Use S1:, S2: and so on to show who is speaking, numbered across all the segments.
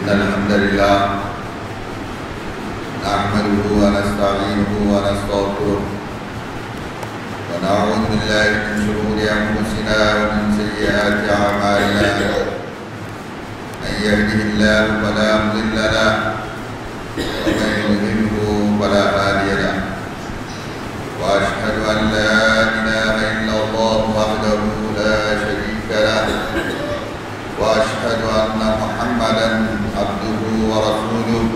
S1: الحمد لله نحمده ونستعينه ونستغفره ونعوذ بالله من شرور أنفسنا ومن سيئات أعمالنا من يهده الله فلا مضل له ومن يضلله فلا هادي له وأشهد أن لا إله إلا الله وحده لا شريك له وأشهد أن محمدا عبده ورسوله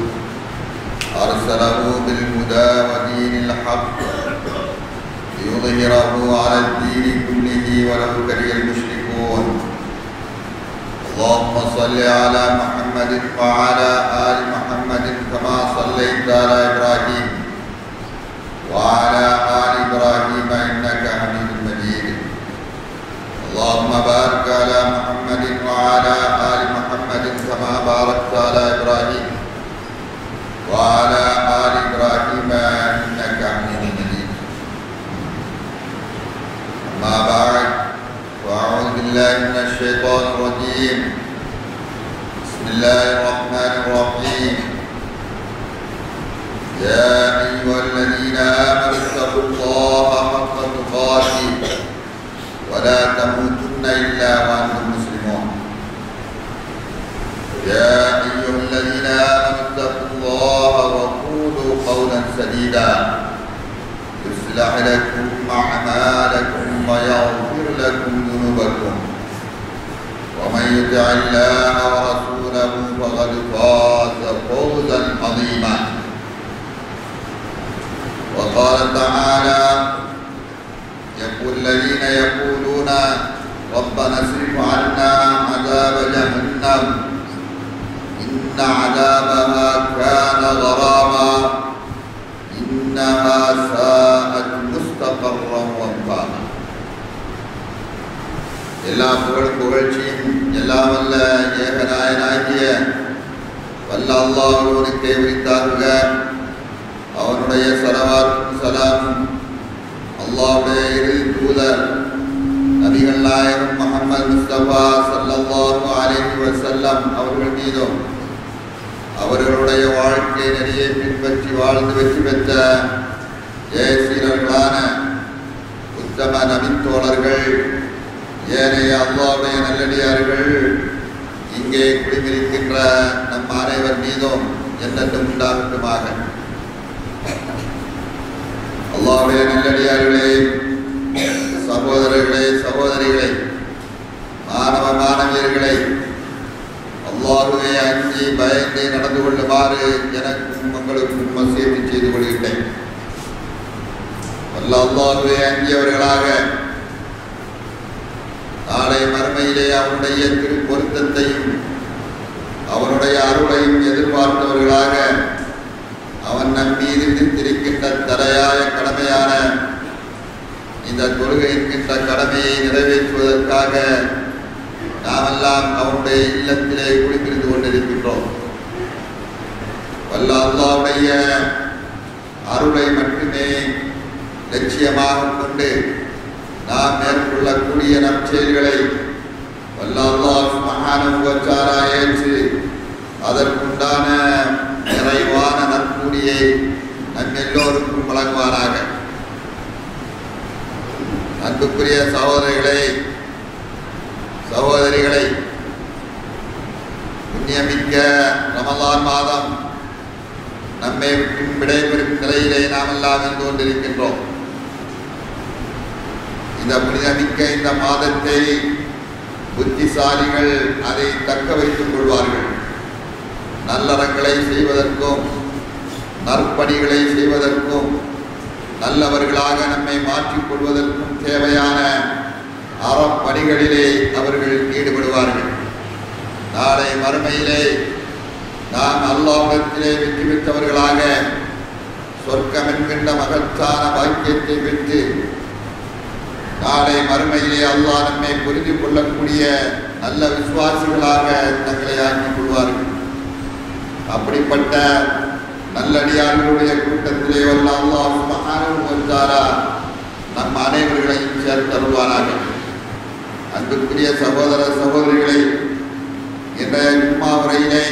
S1: أرسله بالهدى ودين الحق ليظهره على الدين كله ولو كره المشركون. اللهم صل على محمد وعلى آل محمد كما صليت على إبراهيم وعلى آل إبراهيم إنك حميد مجيد. اللهم بارك على محمد وعلى آل محمد كما باركت على إبراهيم وعلى آل إبراهيم إنك حميد مجيد. أما بعد فأعوذ بالله من الشيطان الرجيم. بسم الله الرحمن الرحيم. يا أيها الذين آمنوا اتقوا الله حق تقاته ولا تموتن إلا وأنتم مسلمون. يا أيها الذين آمنوا اتقوا الله وقولوا قولا سديدا يصلح لكم أعمالكم ويغفر لكم ذنوبكم ومن يطع الله ورسوله فقد فاز فوزا عظيما. وقال تعالى: يقول الذين يقولون ربنا اصرف عنا عذاب جهنم إن عذابها كان غراما إنها ساءت مستقرا ومقاما. எல்லா புகழ்ச்சியும் எல்லாம் வல்ல ஏகநாயனாகிய வல்ல அல்லாஹ்வுக்கே உரித்தாகுக. அவனுடைய ஸலவாத்தும் ஸலாமும் அல்லாஹ்வுடைய இறுதி தூதர் நபிகள் நாயகம் முஹம்மது முஸ்தபா ஸல்லல்லாஹு அலைஹி வஸல்லம் அவர்கள் மீதும் அவர்களுடைய வாழ்க்கை நெறியை பின்பற்றி வாழ்ந்து வெற்றி பெற்ற ஜெயசீலர்களான உத்தம நபித்தோழர்கள் ஏனைய அல்லாஹ்வுடைய நல்லடியார்கள் இங்கே குடியிருக்கின்ற நம் அனைவர் மீதும் என்னென்றும் உண்டாகட்டுமாக. அல்லாஹ்வுடைய நல்லடியார்களே, சகோதரர்களே, சகோதரிகளை, மாணவ மாணவியர்களை, அல்லாஹ்வை அஞ்சி பயந்து நடந்து கொள்ளுமாறு எனக்கும் உங்களுக்கும் வசியத்து செய்து கொள்கிறேன். அல்லாஹ்வை அஞ்சியவர்களாக நாளை மறுமையிலே அவனுடைய திருப்பொருத்தத்தையும் அவனுடைய அருளையும் எதிர்பார்த்தவர்களாக அவன் நம் மீது விதித்திருக்கின்ற தலையாய கடமையான இந்த தொழுகை இருக்கின்ற கடமையை நிறைவேற்றுவதற்காக நாமெல்லாம் அவனுடைய இல்லத்திலே குடிப்பிருந்து கொண்டிருக்கின்றோம். வல்ல அல்லாஹ்வுடைய அருளை மட்டுமே லட்சியமாக கொண்டு நாம் மேற்கொள்ளக்கூடிய நற்செயல்களை வல்ல அல்லாஹ் சுப்ஹானஹு வ தஆலா ஏற்று அதற்குண்டான நிறைவான நற்கூலியை நம் எல்லோருக்கும் வழங்குவாராக. அன்புக்குரிய சகோதரிகளை, சகோதரிகளை, புண்ணியமிக்க ரமலான் மாதம் நம்மை விடைபெறும் நிலையிலே நாம் எல்லாம் இருந்து கொண்டிருக்கின்றோம். இந்த புனிதமிக்க இந்த மாதத்தை புத்திசாலிகள் அதை தக்க வைத்துக் கொள்வார்கள். நல்லறங்களை செய்வதற்கும் நற்பணிகளை செய்வதற்கும் நல்லவர்களாக நம்மை மாற்றிக்கொள்வதற்கும் தேவையான அறப்பணிகளிலே அவர்கள் ஈடுபடுவார்கள். நாளை மறுமையிலே நாம் அல்லாஹ்விடத்திலே வெற்றி பெற்றவர்களாக சொர்க்கம் என்கின்ற மகத்தான பாக்கியத்தை பெற்று நாளை மறுமையிலே அல்லாஹ் நம்மை புரிந்து கொள்ளக்கூடிய நல்ல விசுவாசிகளாக தங்களை ஆக்கிக் கொள்வார்கள். அப்படிப்பட்ட நல்லடியார்களுடைய கூட்டத்திலே வல்ல அல்லாஹ் சுப்ஹானஹு வ தஆலா நம் அனைவர்களையும் சேர்த்தருள்வாராக. அன்புக்குரிய சகோதர சகோதரிகளை, இன்றைய ஜும்மா உரையிலே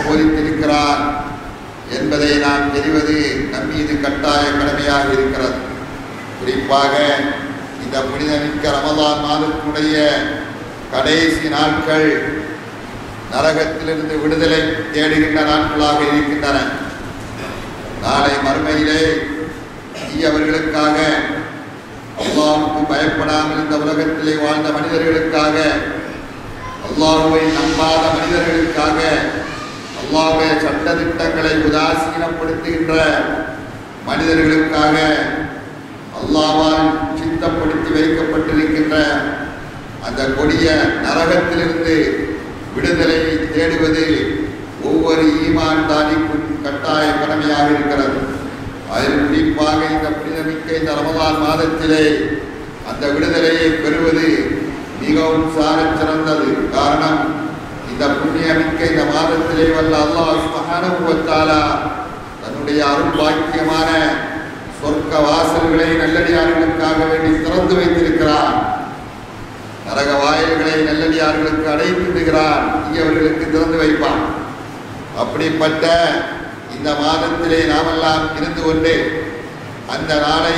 S1: போதித்திருக்கிறார் என்பதை நாம் தெரிவது நம் மீது கட்டாய கடமையாக இருக்கிறது. குறிப்பாக இந்த புனிதமிக்க ரமலான் மாதத்தினுடைய கடைசி நாட்கள் நரகத்திலிருந்து விடுதலை தேடுகின்ற நாட்களாக இருக்கின்றன. நாளை மறுமையிலே தீயவர்களுக்காக, அல்லாஹ்வுக்கு பயப்படாமல் இந்த உலகத்திலே வாழ்ந்த மனிதர்களுக்காக, அல்லாஹ்வை நம்பாத மனிதர்களுக்காக, அல்லாஹ்வுடைய சட்ட திட்டங்களை உதாசீனப்படுத்துகின்ற மனிதர்களுக்காக அல்லாஹ்வால் சித்தப்படுத்தி வைக்கப்பட்டிருக்கின்ற அந்த கொடிய நரகத்திலிருந்து விடுதலையை தேடுவது ஒவ்வொரு ஈமான்தாரிக்கும் கட்டாய கடமையாக இருக்கிறது. அதில் குறிப்பாக இந்த புனிதமிக்க இந்த ரமலான் மாதத்திலே அந்த விடுதலையை பெறுவது மிகவும் சாரச் சிறந்தது. காரணம், இந்த புண்ணியமிக்க இந்த மாதத்திலே வல்ல அல்லாஹ் சுப்ஹானஹு வ தஆலா தன்னுடைய அருள்பாக்கியமான சொர்க்க வாசல்களை நல்லடியார்களுக்காக வேண்டி திறந்து வைத்திருக்கிறார். நரக வாயில்களை நல்லடியார்களுக்கு அடைத்திடுகிறார், தீயவர்களுக்கு திறந்து வைப்பான். அப்படிப்பட்ட இந்த மாதத்திலே நாமெல்லாம் இருந்து கொண்டு அந்த நாளை,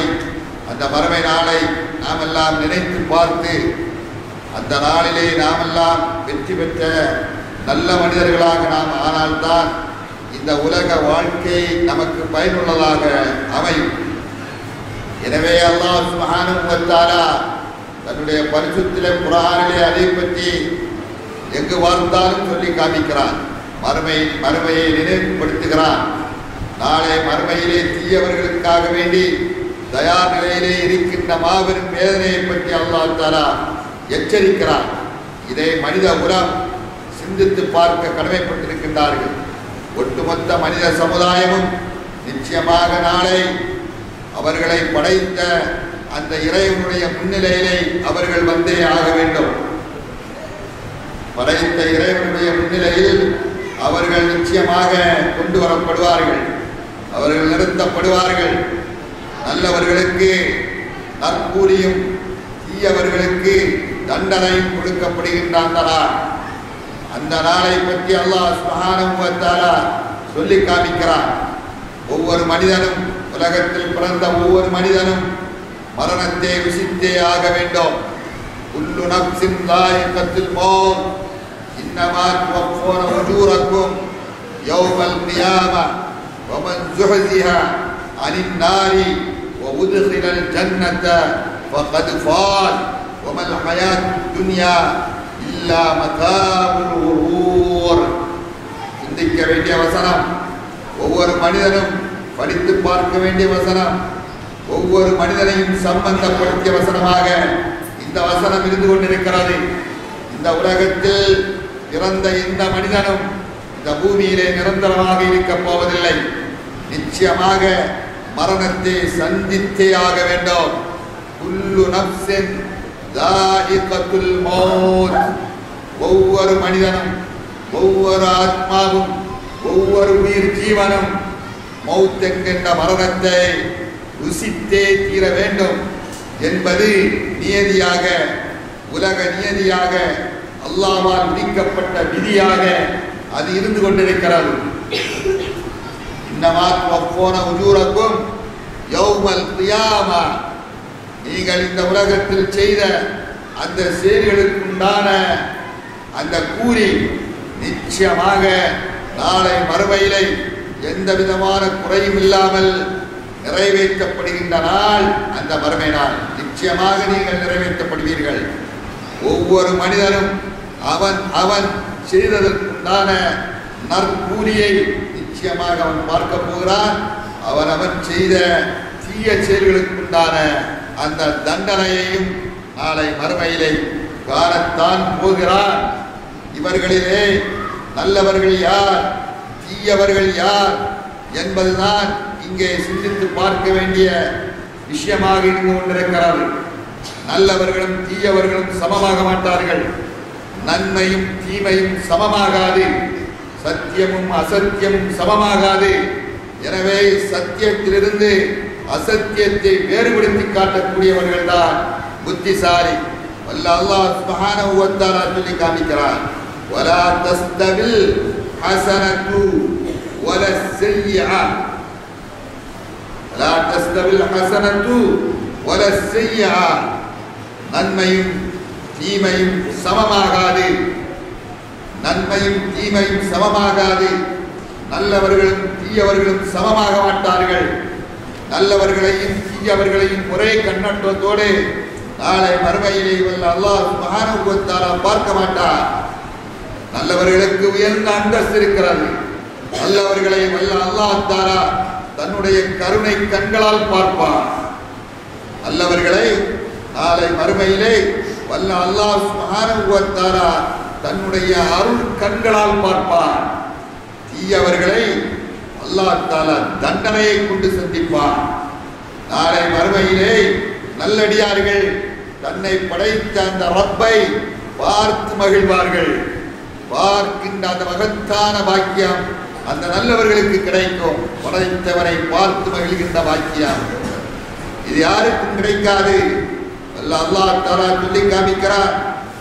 S1: அந்த மறுமை நாளை நாமெல்லாம் நினைத்து பார்த்து அந்த நாளிலே நாமெல்லாம் வெற்றி பெற்ற நல்ல மனிதர்களாக நாம் ஆனால்தான் இந்த உலக வாழ்க்கை நமக்கு பயனுள்ளதாக அமையும். எனவே அல்லாஹ் சுப்ஹானஹு வ தஆலா தன்னுடைய பரிசுத்திலே குர்ஆனிலே அதை பற்றி எங்கு பார்த்தாலும் சொல்லி காமிக்கிறான். மறுமையை நினைவுபடுத்துகிறான். நாளை மறுமையிலே தீயவர்களுக்காக வேண்டி தயார் நிலையிலே இருக்கின்ற மாபெரும் வேதனையை பற்றி அல்லாஹ் தஆலா எச்சரிக்கிறான். இதை மனித குலம் சிந்தித்து பார்க்க கடமைப்பட்டிருக்கின்றார்கள். ஒட்டுமொத்த மனித சமுதாயமும் நிச்சயமாக நாளை அவர்களை படைத்த அந்த இறைவனுடைய முன்னிலையிலே அவர்கள் வந்தே ஆக வேண்டும். படைத்த இறைவனுடைய முன்னிலையில் அவர்கள் நிச்சயமாக கொண்டு வரப்படுவார்கள், அவர்கள் நிறுத்தப்படுவார்கள். நல்லவர்களுக்கு நற்கூலியும் தீயவர்களுக்கு தண்டனையும் கொடுக்கப்படுகின்ற அந்த நாளை பற்றி அல்லாஹ் சுப்ஹானஹு வ தஆலா சொல்லி காமிக்கிறார். ஒவ்வொரு மனிதனும், உலகத்தில் பிறந்த ஒவ்வொரு மனிதனும் மரணத்தை ருசித்தே ஆக வேண்டும். குல்லு நஃப்ஸின் ذائقத்துல் மௌத் இன்னமா துவஃபூன உஜூரக்கும் யௌமல் கியாமah வமன் ஸுஹ்ஸிஹா அனின் நாரி வஉத்கிலல் ஜன்னத ஃபகத் ஃபாஸ் வமல் ஹயாத்துத் துன்யா இல்லா மதாஉல் குரூர். சிந்திக்க வேண்டிய வசனம், ஒவ்வொரு மனிதனும் படித்து பார்க்க வேண்டிய வசனம், ஒவ்வொரு மனிதனையும் சம்பந்தப்படுத்திய வசனமாக இந்த வசனம் இருந்து கொண்டிருக்கிறது. இந்த உலகத்தில் பிறந்த எந்த மனிதனும் இந்த பூமியிலே நிரந்தரமாக இருக்கப் போவதில்லை. நிச்சயமாக மரணத்தை சந்தித்தே ஆக வேண்டும். குல்லு நஃப்ஸின் ذائقத்துல் மௌத். ஒவ்வொரு மனிதனும், ஒவ்வொரு ஆத்மாவும், ஒவ்வொரு உயிர் ஜீவனும் மௌத் என்கின்ற மரணத்தை ருசித்தே தீர வேண்டும் என்பது நியதியாக, உலக நியதியாக, அல்லாஹ்வால் விதிக்கப்பட்ட விதியாக அது இருந்து கொண்டிருக்கிறது. இன்னமா துவஃபூன உஜூரக்கும் யௌமல் கியாமah. நீங்கள் இந்த உலகத்தில் செய்த அந்த செயல்களுக்குண்டான அந்த கூலி நிச்சயமாக நாளை மறுமையிலே எந்த விதமான குறையும் இல்லாமல் நிறைவேற்றப்படுகின்ற நாள் அந்த மறுமை நாள். நிச்சயமாக நீங்கள் நிறைவேற்றப்படுவீர்கள். ஒவ்வொரு மனிதனும் அவன் அவன் செய்ததற்குண்டான நற்கூலியை நிச்சயமாக அவன் பார்க்க போகிறான். அவன் செய்த தீய செயல்களுக்குண்டான அந்த தண்டனையையும் நாளை மறுமையிலே காணத்தான் போகிறான். இவர்களிலே நல்லவர்கள் யார், தீயவர்கள் யார் என்பதுதான் இங்கே சிந்தித்து பார்க்க வேண்டிய விஷயமாக இருந்து கொண்டிருக்கிறது. நல்லவர்களும் தீயவர்களும் சமமாக மாட்டார்கள். நன்மையும் தீமையும் சமமாகாது. சத்தியமும் அசத்தியமும் சமமாகாது. எனவே சத்தியத்திலிருந்து அசத்தியத்தை வேறுபடுத்தி காட்டக்கூடியவர்கள் தான் புத்திசாலி. வல்ல அல்லாஹ் சுப்ஹானஹு வ தஆலா சொல்லி காமிக்கிறார், வலா தஸ்தவில் ஹஸனத்து வலஸ் ஸய்யிஆ லா தஸ்தவில் ஹஸனத்து வலஸ் ஸய்யிஆ நன்மையும் தீமையும் சமமாகாது. நன்மையும் தீமையும் சமமாகாது. நல்லவர்களும் தீயவர்களும் சமமாக மாட்டார்கள். நல்லவர்களையும் தீயவர்களையும் ஒரே கண்ணோட்டத்தோடு நாளை மறுமையிலே வல்ல அல்லாஹ் சுப்ஹானஹு வ தஆலா பார்க்க மாட்டார். நல்லவர்களுக்கு உயர்ந்த அந்தஸ்து இருக்கிறது. நல்லவர்களை வல்ல அல்லாஹ் தஆலா தன்னுடைய கருணை கண்களால் பார்ப்பார். நல்லவர்களை நாளை மறுமையிலே வல்ல அல்லாஹ் சுப்ஹானஹு வ தஆலா தன்னுடைய அருள் கண்களால் பார்ப்பார். தீயவர்களை அல்லாஹ் தஆலா தண்டனையை கொண்டு சந்திப்பார். நாளை மறுமையிலே நல்லடியார்கள் தன்னை படைத்த அந்த ரப்பை பார்த்து மகிழ்வார்கள். பார்க்கின்ற அந்த மகத்தான பாக்கியம் அந்த நல்லவர்களுக்கு கிடைக்கும். படைத்தவரை பார்த்து மகிழ்கின்ற பாக்கியம் இது யாருக்கும் கிடைக்காது. அல்லாஹ் தஆலா சொல்லி காமிக்கிறார்.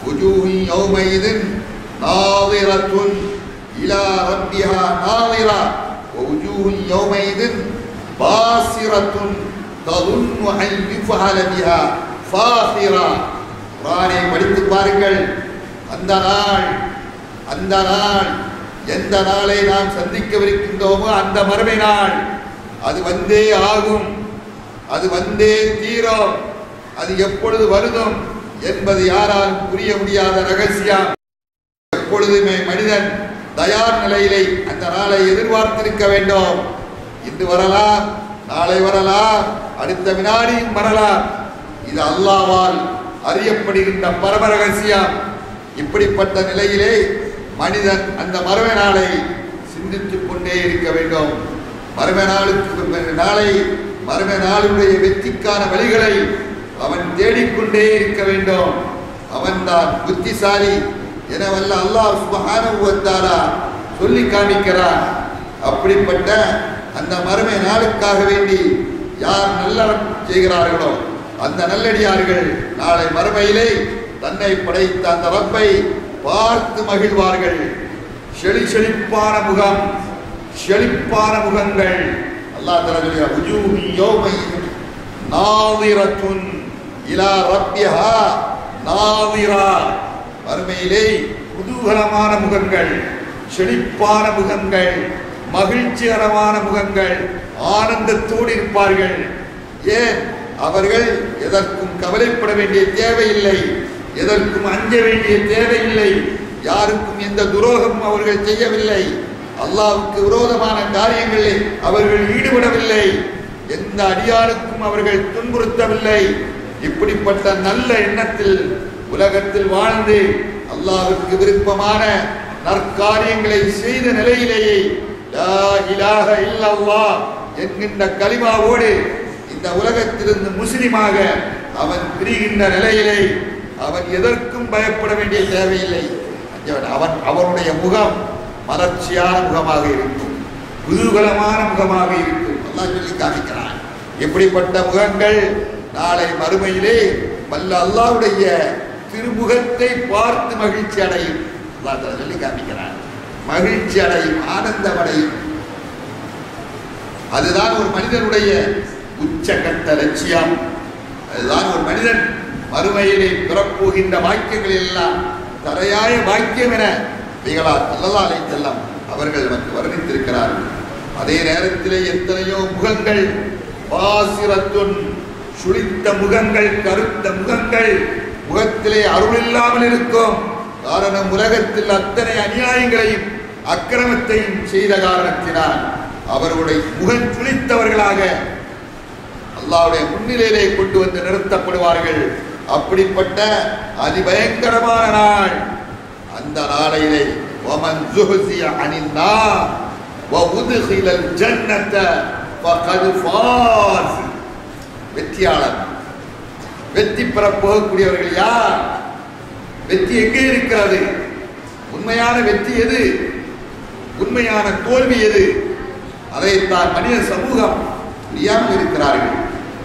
S1: வஜூஹு யௌமைதின் நாதிரத்துன் இலா ரப்பிஹா நாதிரா வஜூஹு யௌமைதின் பாசிரத்துன் ததுன்னு அன் யுஃஅல பிஹா ஃபாஹிரா. குர்ஆனை படித்து பாருங்கள். அந்த நாள் எந்த நாளை நாம் சந்திக்கவிருக்கின்றோமோ அந்த மறுமை நாள் அது வந்தே ஆகும். அது வந்தே தீரும். அது எப்பொழுது வருதும் என்பது யாராலும் புரிய முடியாத ரகசியம். எப்பொழுதுமே மனிதன் தயார் நிலையிலே அந்த நாளை எதிர்பார்த்திருக்க வேண்டும். இன்று வரலாம், நாளை வரலாம், அடுத்த வினாடியும் வரலாம். இது அல்லாஹ்வால் அறியப்படுகின்ற பரம ரகசியம். இப்படிப்பட்ட நிலையிலே மனிதன் அந்த மறுமை நாளை சிந்தித்துக் கொண்டே இருக்க வேண்டும். மறுமை நாளுடைய வெற்றிக்கான வழிகளை அவன் தேடிக்கொண்டே இருக்க வேண்டும். அவன்தான் புத்திசாலி என வல்ல அல்லாஹ் சுப்ஹானஹு வ தஆலா சொல்லி காமிக்கிறான். அப்படிப்பட்ட அந்த மறுமை நாளுக்காக வேண்டி யார் நல்லறம் செய்கிறார்களோ அந்த நல்லடியார்கள் நாளை மறுமையிலே தன்னை படைத்த அந்த ரப்பை பார்த்து மகிழ்வார்கள். செழிப்பான முகம், செழிப்பான முகங்கள். அல்லாஹ் தஆலா சொல்கிறார், வஜூஹு யௌமைதின் நாதிரத்துன் இலா ரப்பிஹா நாதிரா. மறுமையிலே குதூகலமான முகங்கள், செழிப்பான முகங்கள், மகிழ்ச்சிகரமான முகங்கள், ஆனந்தத்தோடு இருப்பார்கள். ஏன்? அவர்கள் எதற்கும் கவலைப்பட வேண்டிய தேவையில்லை, எதற்கும் அஞ்ச வேண்டிய தேவையில்லை, யாருக்கும் எந்த துரோகமும் அவர்கள் செய்யவில்லை, அல்லாஹ்வுக்கு விரோதமான காரியங்களில் அவர்கள் ஈடுபடவில்லை, எந்த அடியாருக்கும் அவர்கள் துன்புறுத்தவில்லை. இப்படிப்பட்ட நல்ல எண்ணத்தில் உலகத்தில் வாழ்ந்து அல்லாஹ்வுக்கு விருப்பமான நற்காரியங்களை செய்த நிலையிலேயே லா இலாஹ இல்லல்லாஹ் என்கின்ற கலிமாவோடு இந்த உலகத்திலிருந்து முஸ்லிமாக அவன் பிரிகின்ற நிலையிலே அவன் எதற்கும் பயப்பட வேண்டிய தேவையில்லை. அவனுடைய முகம் மலர்ச்சியான முகமாக இருக்கும், குதூகலமான முகமாக இருக்கும். அல்லாஹ் சொல்லி காமிக்கிறான். எப்படிப்பட்ட முகங்கள் நாளை மறுமையிலே வல்ல அல்லாஹ்வுடைய திருமுகத்தை பார்த்து மகிழ்ச்சி அடையும். அல்லாஹ் சொல்லி காமிக்கிறான். மகிழ்ச்சி அடையும், ஆனந்தம் அடையும். அதுதான் ஒரு மனிதனுடைய உச்சகட்ட லட்சியம். அதுதான் ஒரு மனிதன் மறுமையிலே பிறப்போகின்ற வாக்கியங்கள் எல்லாம் தரையாய வாக்கியம் என ஸல்லல்லாஹு அலைஹி வஸல்லம் அவர்கள் நமக்கு வர்ணித்திருக்கிறார்கள். அதே நேரத்திலே எத்தனையோ முகங்கள், பாசிரத்துன் சுழித்த முகங்கள், கருத்த முகங்கள், முகத்திலே அருள் இல்லாமல் இருக்கும். காரணம், உலகத்தில் அத்தனை அநியாயங்களையும் அக்கிரமத்தையும் செய்த காரணத்தினால் அவர்களுடைய முகம் சுழித்தவர்களாக அல்லாஹ்வுடைய முன்னிலையிலே கொண்டு வந்து நிறுத்தப்படுவார்கள். அப்படிப்பட்ட அதிபயங்கரமான நாள். அந்த நாளையிலே وَمَنْ زُحْزِحَ عَنِ النَّارِ وَأُدْخِلَ الْجَنَّةَ فَقَدْ فَازَ. வெற்றியாளர், வெற்றி பெற போகக்கூடியவர்கள் யார்? வெற்றி எங்கே இருக்கிறது? உண்மையான வெற்றி எது? உண்மையான தோல்வி எது? அதைத்தான் மனித சமூகம் புரியாமல் இருக்கிறார்கள்.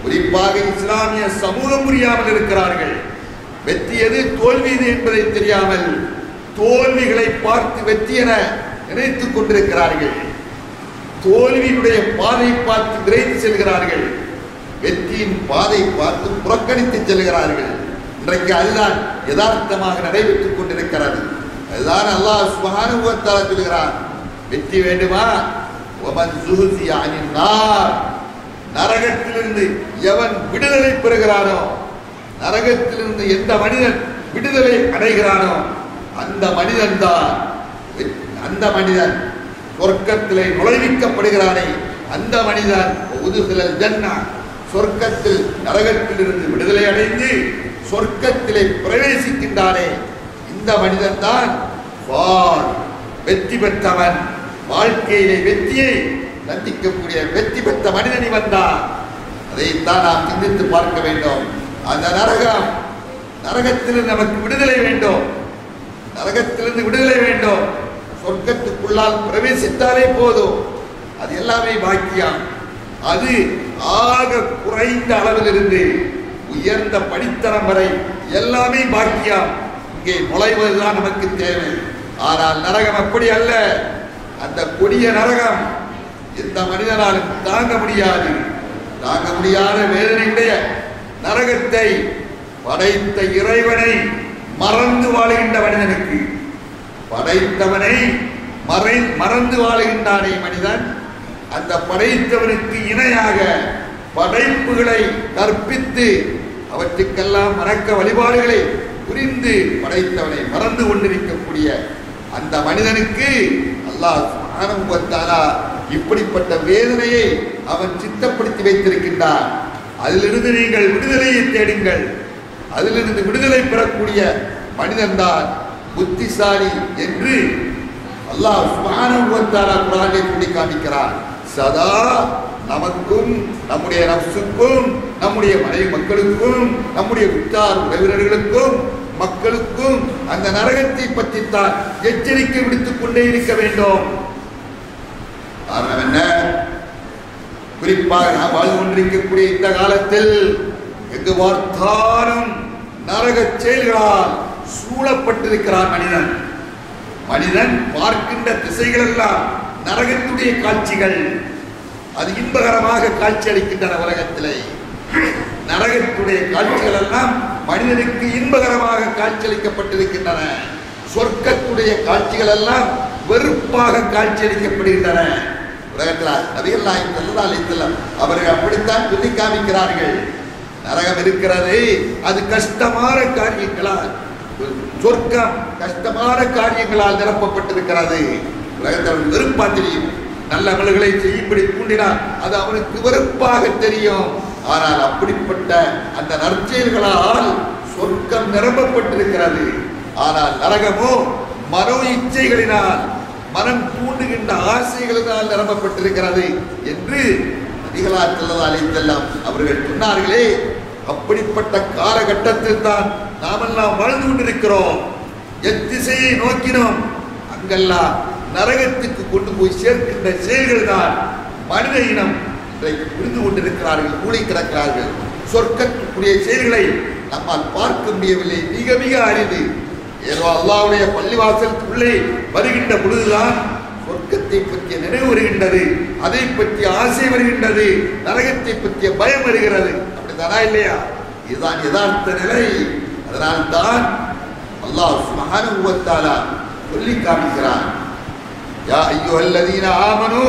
S1: குறிப்பாக இஸ்லாமிய சமூகம் புரியாமல் இருக்கிறார்கள். வெற்றி எது, தோல்வி எது என்பதை தெரியாமல் தோல்விகளை பார்த்து வெற்றி என நினைத்துக் கொண்டிருக்கிறார்கள். தோல்வியினுடைய பாதை பார்த்து விரைந்து செல்கிறார்கள். வெற்றியின் பாதை பார்த்து புறக்கணித்து செல்கிறார்கள். இன்றைக்கு அதுதான் யதார்த்தமாக நடைபெற்றுக் கொண்டிருக்கிறது. அதுதான் அல்லாஹ் சுப்ஹானஹு வ தஆலா சொல்கிறான், வெற்றி வேண்டுமா? வமன் ஸுஹ்ஸிய அனின் நார், நரகத்திலிருந்து எவன் விடுதலை பெறுகிறானோ, நரகத்திலிருந்து எந்த மனிதன் விடுதலை அடைகிறானோ அந்த மனிதன் சொர்க்கத்திலே நுழைவிக்கப்படுகிறானே அந்த மனிதன் உதுஹிலல் ஜன்னா, சொர்க்கத்தில் நரகத்திலிருந்து விடுதலை அடைந்து சொர்க்கத்திலே பிரவேசிக்கின்றானே இந்த மனிதன் தான் வெற்றி பெற்றவன். வாழ்க்கையிலே வெற்றியை சந்திக்கக்கூடிய வெற்றி பெற்ற மனிதன் வந்தான். அதைத்தான் நாம் சிந்தித்து பார்க்க வேண்டும். அந்த நரகத்திலிருந்து நமக்கு விடுதலை வேண்டும். நரகத்திலிருந்து விடுதலை வேண்டும். சொர்க்கத்துக்குள்ளால் பிரவேசித்தாலே போதும், அது எல்லாமே பாக்கியம். அது ஆக குறைந்த அளவிலிருந்து உயர்ந்த படித்தரம் வரை எல்லாமே பாக்கியம். இங்கே நுழைவதுதான் நமக்கு தேவை. ஆனால் நரகம் அப்படி அல்ல. அந்த கொடிய நரகம் எந்த மனிதனாலும் தாங்க முடியாத வேதனையுடைய நரகத்தை படைத்த இறைவனை மறந்து வாழுகின்ற மனிதனுக்கு, படைத்தவனை மறந்து வாழுகின்றானே மனிதன், அந்த படைத்தவனுக்கு இணையாக படைப்புகளை கற்பித்து அவற்றுக்கெல்லாம் வணக்க வழிபாடுகளை புரிந்து படைத்தவனை மறந்து கொண்டிருக்கக்கூடிய அந்த மனிதனுக்கு அல்லாஹ் சுப்ஹானஹு வ தஆலா இப்படிப்பட்ட வேதனையை அவன் சித்தப்படுத்தி வைத்திருக்கின்றான். அதிலிருந்து நீங்கள் விடுதலையை தேடுங்கள். அதிலிருந்து விடுதலை பெறக்கூடிய மனிதன்தான் புத்திசாலி என்று அல்லாஹ் சுப்ஹானஹு வ தஆலா குர்ஆனிலே சொல்லி காண்பிக்கிறார். சதா நமக்கும் நம்முடைய நஃப்ஸுக்கும் நம்முடைய மனைவி மக்களுக்கும் நம்முடைய உற்றார் உறவினர்களுக்கும் மக்களுக்கும் அந்த நரகத்தை பற்றித்தான் எச்சரிக்கை விடுத்துக் கொண்டே இருக்க வேண்டும். காரணம் என்ன? குறிப்பாக நாம் வாழ்ந்து கொண்டிருக்கக்கூடிய இந்த காலத்தில் எங்கு பார்த்தாலும் நரக செயல்களால் சூழப்பட்டிருக்கிறான் மனிதன் பார்க்கின்ற திசைகள் எல்லாம் நரகத்துடைய காட்சிகள். அது இன்பகரமாக காட்சி அளிக்கின்றன. உலகத்திலே நரகத்துடைய காட்சிகள் எல்லாம் மனிதனுக்கு இன்பகரமாக காட்சியளிக்கப்பட்டிருக்கின்றன. சொர்க்கத்துடைய காட்சிகள் எல்லாம் வெறுப்பாக காட்சியளிக்கப்படுகின்றன. உலகத்தில் நபிகள் நாயகம் ஸல்லல்லாஹு அலைஹி வஸல்லம் அவர்கள் அப்படித்தான் சொல்லி காமிக்கிறார்கள். நரகம் இருக்கிறது, அது கஷ்டமான காரியங்களால், சொர்க்கம் கஷ்டமான காரியங்களால் நிரப்பப்பட்டிருக்கிறது. உலகத்தில் வெறுப்பா தெரியும். நல்ல அமல்களை செய்யும்படி தூண்டினால் அது அவனுக்கு வெறுப்பாக தெரியும். ஆனால் அப்படிப்பட்ட அந்த நற்செயல்களால் சொர்க்கம் நிரப்பப்பட்டிருக்கிறது. ஆனால் நரகமோ மனோ இச்சைகளினால், மனம் தூண்டுகின்ற ஆசைகளினால் நிரப்பப்பட்டிருக்கிறது என்று நபிகளார் ஸல்லல்லாஹு அலைஹி வஸல்லம் அவர்கள் சொன்னார்களே. அப்படிப்பட்ட காலகட்டத்தில் தான் நாமெல்லாம் வாழ்ந்து கொண்டிருக்கிறோம். எத்திசையை நோக்கினோம் அங்கெல்லாம் நரகத்துக்கு கொண்டு போய் சேர்க்கின்ற செயல்கள் தான் மனித இனம் இன்றைக்கு புரிந்து கொண்டிருக்கிறார்கள், மூளை கிடக்கிறார்கள். சொர்க்கத்துக்குரிய செயல்களை நம்மால் பார்க்க முடியவில்லை, மிக மிக அரிது. ஏதோ அல்லாஹ்வுடைய பள்ளிவாசலுக்குள்ளே வருகின்ற பொழுதுதான் சொர்க்கத்தை பற்றிய நினைவு வருகின்றது, அதை பற்றிய ஆசை வருகின்றது, நரகத்தை பற்றிய பயம் வருகிறது. அப்படித்தானா இல்லையா? இதுதான் யதார்த்த நிலை. அதனால்தான் அல்லாஹ் சுப்ஹானஹு வ தஆலா சொல்லி காமிக்கிறான், யா அய்யுஹல்லதீன ஆமனூ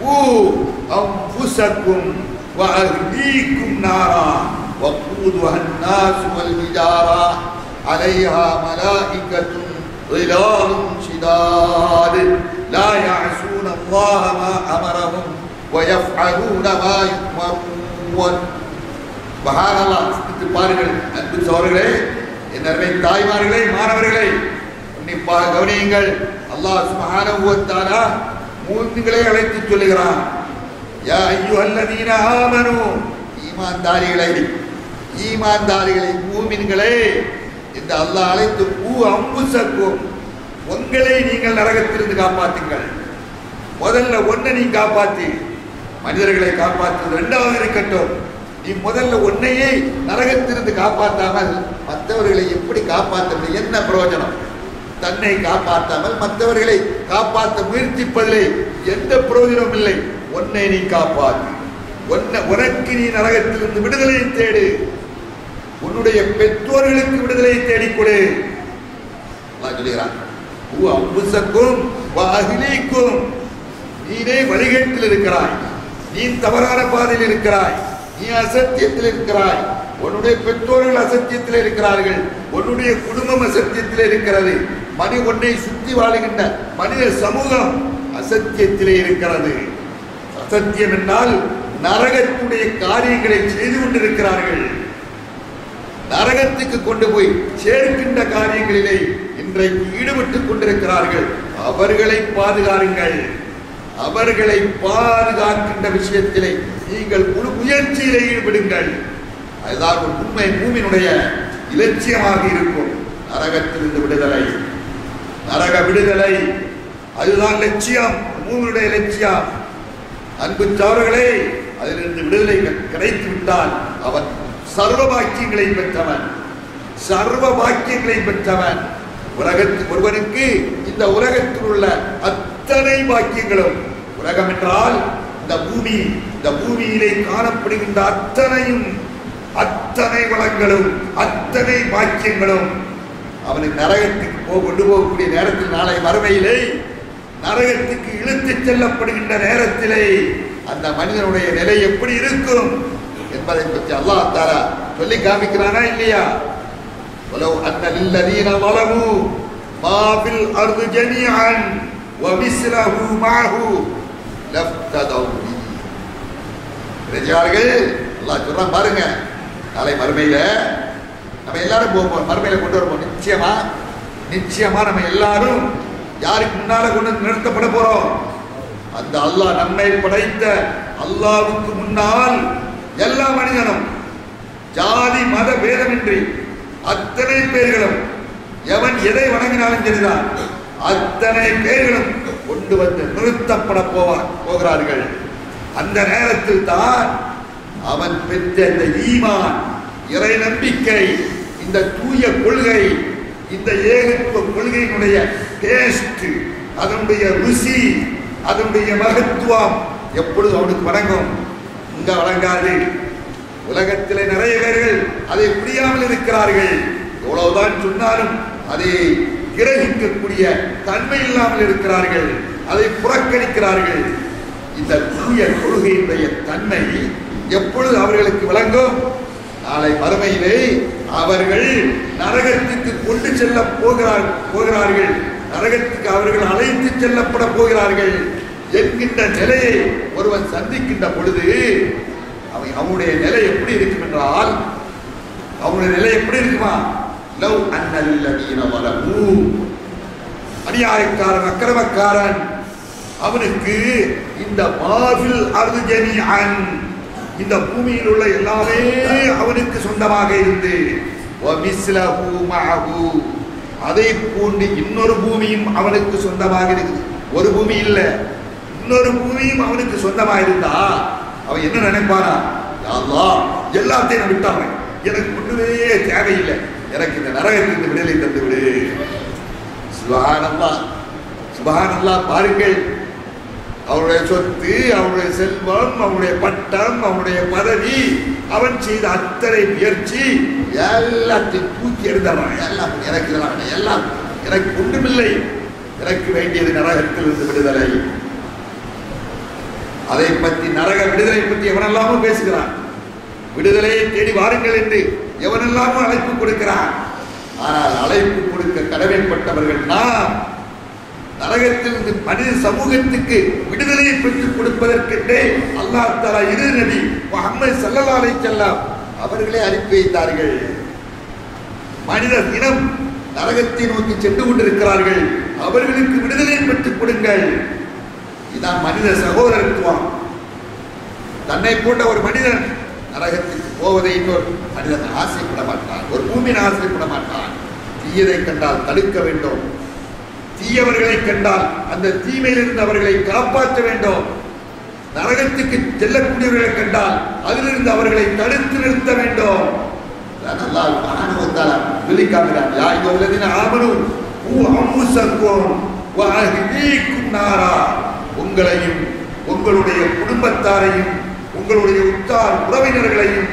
S1: கூ அன்ஃபுஸக்கும் வ அஹ்லீக்கும் நாரா வகூதுஹா அன்-நாஸ் வல் ஹிஜாரா அலைஹா மலாயிகத்துன் ظلال شداد لا يعصون الله ما أمرهم ويفعلون ما يؤمرون. சுப்ஹானல்லாஹ். பாருங்கள் அன்பு சகோதரர்களே, என் அருமை தாய்மார்களே, மாணவர்களே, உன்னிப்பாக கவனியுங்கள். அல்லாஹ் சுப்ஹானஹு வ தஆலா மூமின்களை அழைத்து சொல்லுகிறான், யா அய்யுஹல்லதீன ஆமனூ, ஈமான்தாரிகளை மூமின்களே இந்த அல்லாஹ் அழைத்து அம்புசக்கும், உங்களை நீங்கள் நரகத்திலிருந்து காப்பாற்றுங்கள். முதல்ல ஒன்னை நீ காப்பாற்றி மனிதர்களை காப்பாற்றுவது இரண்டாவது இருக்கட்டும். நீ முதல்ல ஒன்னையே நரகத்திலிருந்து காப்பாற்றாமல் மற்றவர்களை எப்படி காப்பாற்ற முடியும்? என்ன பிரயோஜனம்? தன்னை காப்பாற்றாமல் மற்றவர்களை காப்பாற்ற முயற்சிப்பதிலே எந்த பிரயோஜனமும் இல்லை. உன்னை நீ காப்பாற்று, உனக்கு நீ நரகத்திலிருந்து விடுதலை தேடு, உன்னுடைய பெற்றோர்களுக்கு விடுதலை தேடிக்கொடு. சொல்லுகிறான், நீனே வழிகேட்டில் இருக்கிறாய், நீ தவறான பாதையில் இருக்கிறாய், நீ அசத்தியத்தில் இருக்கிறாய், உன்னுடைய பெற்றோர்கள் அசத்தியத்தில் இருக்கிறார்கள், உன்னுடைய குடும்பம் அசத்தியத்தில் இருக்கிறது, உன்னை சுற்றி வாழுகின்ற மனித சமூகம் அசத்தியத்திலே இருக்கிறது. அசத்தியம் என்றால் நரகத்துடைய காரியங்களை செய்து கொண்டிருக்கிறார்கள், நரகத்துக்கு கொண்டு போய் சேர்க்கின்ற காரியங்களிலே இன்றைக்கு ஈடுபட்டுக் கொண்டிருக்கிறார்கள். அவர்களை பாதுகாருங்கள், அவர்களை பாதுகாக்கின்ற விஷயத்திலே நீங்கள் முழு முயற்சியிலே ஈடுபடுங்கள். அதுதான் ஒரு உண்மை மூமினுடைய இலட்சியமாக இருக்கும். நரகத்திலிருந்து விடுதலை, நரக விடுதலை, அதுதான் லட்சியம், மூமினுடைய லட்சியம். அன்பு சகோதரர்களே, அதிலிருந்து விடுதலை கிடைத்து விட்டால் அவன் சர்வ பாக்கியங்களை பெற்றவன், சர்வ பாக்கியங்களை பெற்றவன். உலகத்தில் ஒருவனுக்கு இந்த உலகத்தில் உள்ள அத்தனை பாக்கியங்களும், உலகம் என்றால் இந்த பூமி, இந்த பூமியிலே காணப்படுகின்ற அத்தனையும், அத்தனை வளங்களும் அத்தனை பாக்கியங்களும் அவனை நரகத்துக்கு கொண்டு போகக்கூடிய நேரத்தில், நாளை மறுமையிலே நரகத்துக்கு இழுத்துச் செல்லப்படுகின்ற நேரத்திலே அந்த மனிதனுடைய நிலை எப்படி இருக்கும் என்பதை பற்றி அல்லாஹ் தஆலா சொல்லி காமிக்கிறானா இல்லையா? வலவ் அன்ன லில்லதீன ظلموا ما في الارض جميعا ومثله معه لفتدوا به. ரஜார்கள் அல்லாஹ் சொல்றான் பாருங்க, நாளை மறுமையில நம்ம எல்லாரும் போவோம், மறுமையில கொண்டு வருவோம். நிச்சயமா நம்ம எல்லாரும் யாருக்கு முன்னால கொண்டு நிறுத்தப்பட போறோம்? அந்த அல்லாஹ் நம்மை படைத்த அல்லாஹ்வுக்கு முன்னால் எல்லா மனிதனும் ஜாதி மத பேதமின்றி அத்தனை பேர்களும், எவன் எதை வணங்கினாலும் சரிதான், அத்தனை பேர்களும் கொண்டு வந்து நிறுத்தப்பட போகிறார்கள். அந்த நேரத்தில் தான் அவன் பெற்ற இந்த ஈமான், இறை நம்பிக்கை, இந்த தூய கொள்கை, இந்த ஏகத்துவ கொள்கையினுடைய டேஸ்ட், அதனுடைய ருசி, அதனுடைய மகத்துவம் எப்பொழுது அவனுக்கு வழங்கும்? இங்க வழங்காது. உலகத்திலே நிறைய பேர்கள் அதை புரியாமல் இருக்கிறார்கள். எவ்வளவுதான் சொன்னாலும் அதை கிரகிக்கக்கூடிய தன்மை இல்லாமல் இருக்கிறார்கள், அதை புறக்கணிக்கிறார்கள். இந்த தூய கொள்கையினுடைய தன்மை எப்பொழுது அவர்களுக்கு விளங்கும்? நாளை மறுமையிலே அவர்கள் நரகத்துக்கு கொண்டு செல்ல போகிறார்கள், நரகத்துக்கு அவர்கள் அழைத்து செல்லப்பட போகிறார்கள் என்கின்ற நிலையை ஒருவன் சந்திக்கின்ற பொழுது அவனுடைய நிலை எப்படி இருக்கும் என்றால், அவனுடைய நிலை எப்படி இருக்குமா? லவ் அன்னல்லதீன வலமு, அநியாயக்காரன், அக்கிரமக்காரன், அவனுக்கு இந்த மாஃபில் அர்து ஜமீஅன், இந்த பூமியில் உள்ள எல்லாமே அவனுக்கு சொந்தமாக இருந்து, வமிஸ்லஹு மஅஹு, அதை போன்று இன்னொரு பூமியும் அவனுக்கு சொந்தமாக இருக்குது. ஒரு பூமி இல்ல, இன்னொரு பூமியும் அவனுக்கு சொந்தமாக இருந்தா அவன் என்ன நினைப்பானா? அல்லாஹ் எல்லாத்தையும் நான் விட்டான், எனக்கு ஒன்றுமே தேவையில்லை, எனக்கு இந்த நரகத்திலிருந்து விடுதலை தந்து விடு. சுப்ஹானல்லாஹ், சுப்ஹானல்லாஹ். பாருங்கள், அவருடைய சொத்து, அவருடைய செல்வம், அவருடைய பட்டம், அவருடைய பதவி, அவன் செய்த அத்தனை முயற்சி எல்லாத்தையும் தூக்கி எடுத்தான். எல்லாம் எனக்கு இதெல்லாம் எல்லாம் எனக்கு ஒன்றுமில்லை, எனக்கு வேண்டியது நரகத்திலிருந்து விடுதலை. அதை பற்றி, நரக விடுதலை பற்றி எவனெல்லாமும் பேசுகிறான். விடுதலையை தேடி வாருங்கள் என்று எவனெல்லாமும் அழைப்பு கொடுக்கிறான். ஆனால் அழைப்பு கொடுக்க கடமைப்பட்டவர்கள் நாம். நரகத்திலிருந்து மனித சமூகத்துக்கு விடுதலையை பெற்றுக் கொடுப்பதற்கென்றே அல்லாஹ் தஆலா இரு நபி முஹம்மது ஸல்லல்லாஹு அலைஹி வஸல்லம் அவர்களே அனுப்பி வைத்தார்கள். மனித இனம் நரகத்தை நோக்கி சென்று கொண்டிருக்கிறார்கள், அவர்களுக்கு விடுதலை பெற்றுக் கொடுங்கள். இதான் மனித சகோதரத்துவம். தன்னை போன்ற ஒரு மனிதன் நரகத்துக்கு போவதை இன்னொரு மனிதன் ஆசைப்பட மாட்டான், ஒரு பூமியின் ஆசைப்பட மாட்டான். தீயதை கண்டால் தடுக்க வேண்டும், தீயவர்களை கண்டால் அந்த தீமையிலிருந்து அவர்களை காப்பாற்ற வேண்டும். நரகத்துக்கு செல்லக்கூடியவர்களை கண்டால் அதிலிருந்து அவர்களை தடுத்து நிறுத்த வேண்டும். அல்லாஹ் சுப்ஹானஹு வ தஆலா சொல்லிக்காமினான், யா அய்யுஹல்லதீன ஆமனூ உங்களையும் உங்களுடைய குடும்பத்தாரையும் உங்களுடைய உற்றார் உறவினர்களையும்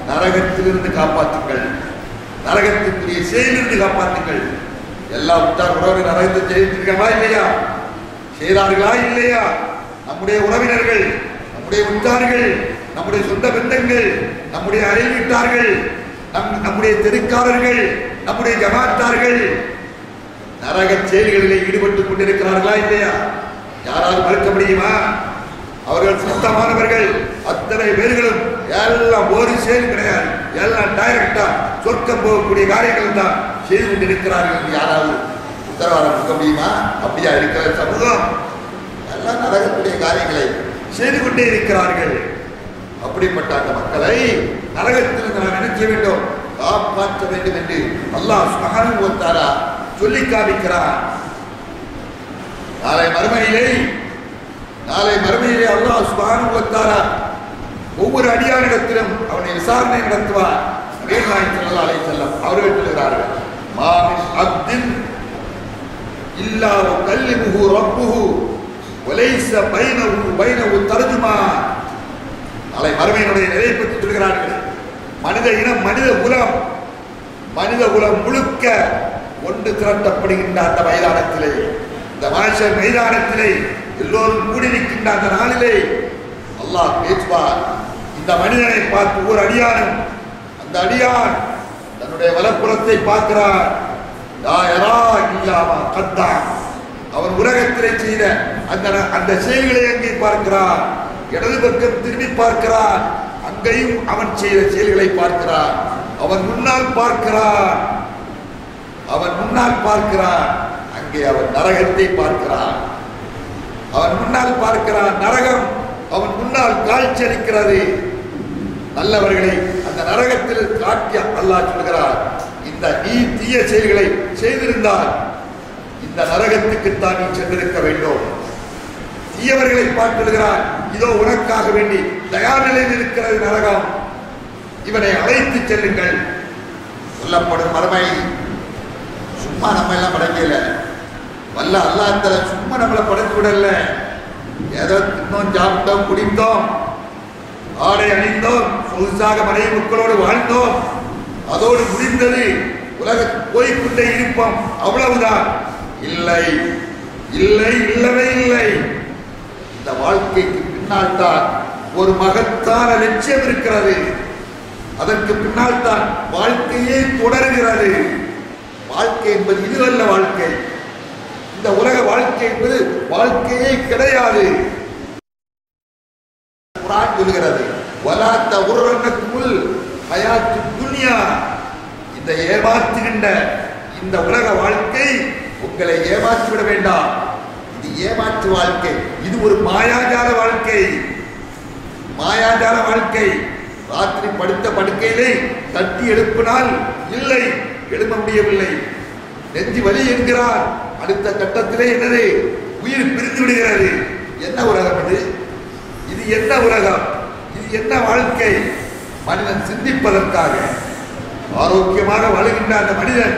S1: நரகத்திலிருந்து காப்பாற்றுங்கள், நரகத்திற்குரிய செயலிலிருந்து காப்பாற்றுங்கள். எல்லா உற்றார் உறவினர் நரகத்தை செய்திருக்கிறா இல்லையா? செய்தார்களா இல்லையா? நம்முடைய உறவினர்கள், நம்முடைய உற்றார்கள், நம்முடைய சொந்த பந்தங்கள், நம்முடைய அயல் வீட்டார்கள், நம்முடைய தெருக்காரர்கள், நம்முடைய ஜமாத்தார்கள் நரக செயல்களில் ஈடுபட்டுக் கொண்டிருக்கிறார்களா இல்லையா? யாரால் மறுக்க முடியுமா? அவர்கள் சுத்தமானவர்கள், அத்தனை பேர்களும் எல்லாம் ஒரு செயல் கிடையாது, எல்லாம் டைரக்டா சொர்க்கம் போகக்கூடிய காரியங்கள் தான் செய்து கொண்டிருக்கிறார்கள். யாராவது உத்தரவாதம் கொடுக்க முடியுமா? அப்படியா இருக்கிற சமூகம்? எல்லாம் நரகக்கூடிய காரியங்களை செய்து கொண்டே இருக்கிறார்கள். அப்படிப்பட்ட அந்த மக்களை நரகத்திலிருந்து நாம் என்ன செய்ய வேண்டும்? காப்பாற்ற வேண்டும் என்று அல்லாஹ் சுப்ஹானஹு வ தஆலா சொல்லி காமிக்கிறார். நாளை மறுமையிலே அல்லாஹ் சுப்ஹானஹு வ தஆலா ஒவ்வொரு அடியானிடத்திலும் அவனை விசாரணை நடத்துவார். நபிகள் நாயகம் ஸல்லல்லாஹு அலைஹி வஸல்லம் அவர்கள் சொல்கிறார்கள், மா மின் அப்தின் இல்லா வகல்லிமுஹு ரப்புஹு வலைஸ பைனஹு தர்ஜுமான். நாளை மறுமையினுடைய நிலையை பற்றி சொல்கிறார்கள். மனித இனம், மனித குலம் முழுக்க ஒன்று திரட்டப்படுகின்ற அந்த மைதானத்திலே, இந்த மாஷர் மைதானத்திலே எல்லோரும் கூடி நிற்கின்ற அந்த நாளிலே அல்லாஹ் பேசுவார். இந்த மனிதனை பார்த்து ஒரு அடியானும், அந்த அடியான் தன்னுடைய வலப்புறத்தை பார்க்கிறார். அவன் உலகத்திலே செய்த அந்த செயல்களை அங்கே பார்க்கிறார். இடது பக்கம் திரும்பி பார்க்கிறார், அங்கேயும் அவன் செய்த செயல்களை பார்க்கிறார். அவன் முன்னால் பார்க்கிறான், அங்கே அவன் நரகத்தை பார்க்கிறான். அவன் முன்னால் பார்க்கிறான், நரகம் அவன் முன்னால் காட்சி அளிக்கிறது. நல்லவர்களை அந்த நரகத்தில் காட்டி அல்லாஹ் சொல்கிறார், இந்த நீ தீய செயல்களை செய்திருந்தால் இந்த நரகத்துக்குத்தான் நீ சென்றிருக்க வேண்டும். தீயவர்களை பார்க்கிறார், இதோ உனக்காக வேண்டி தயார் நிலையில் இருக்கிறது நரகம், இவனை அழைத்து செல்லுங்கள். சொல்லப்படும் மறுமை சும்மா நம்ம எல்லாம் படைக்கல, வல்ல அல்லாஹ் தஆலா சும்மா நம்மளை படைத்து விடல. ஏதோ தின்னோம், சாப்பிட்டோம், குடித்தோம், ஆடை அணிந்தோம், சொகுசாக மனைவி மக்களோடு வாழ்ந்தோம், அதோடு முடிந்தது, உலகத்தில் போய்கொண்டே இருப்போம், அவ்வளவுதான். இல்லை, இல்லவே இல்லை. இந்த வாழ்க்கைக்கு பின்னால் தான் ஒரு மகத்தான லட்சியம் இருக்கிறது. அதற்கு பின்னால் தான் வாழ்க்கையே தொடர்கிறது. வாழ்க்கை என்பது இதுவல்ல வாழ்க்கை. இந்த உலக வாழ்க்கை என்பது வாழ்க்கையே கிடையாது. குர்ஆன் சொல்கிறது, வலா தகுர்ரன்னகுல் ஹயாத்துத் துன்யா. இந்த ஏமாற்றுகின்ற இந்த உலக வாழ்க்கை உங்களை ஏமாற்றி விட வேண்டாம். இது ஏமாற்று வாழ்க்கை, இது ஒரு மாயாஜால வாழ்க்கை. ராத்திரி படுத்த படுக்கையிலே தட்டி எழுப்பினால் இல்லை, எழுப்ப முடியவில்லை, நெஞ்சு வலி என்கிறார். அடுத்த கட்டத்திலே என்னது, உயிர் பிரிந்து விடுகிறது. என்ன உலகம் இது? இது என்ன உலகம்? இது என்ன வாழ்க்கை? மனிதன் சிந்திப்பதற்காக ஆரோக்கியமாக வாழுகின்ற அந்த மனிதன்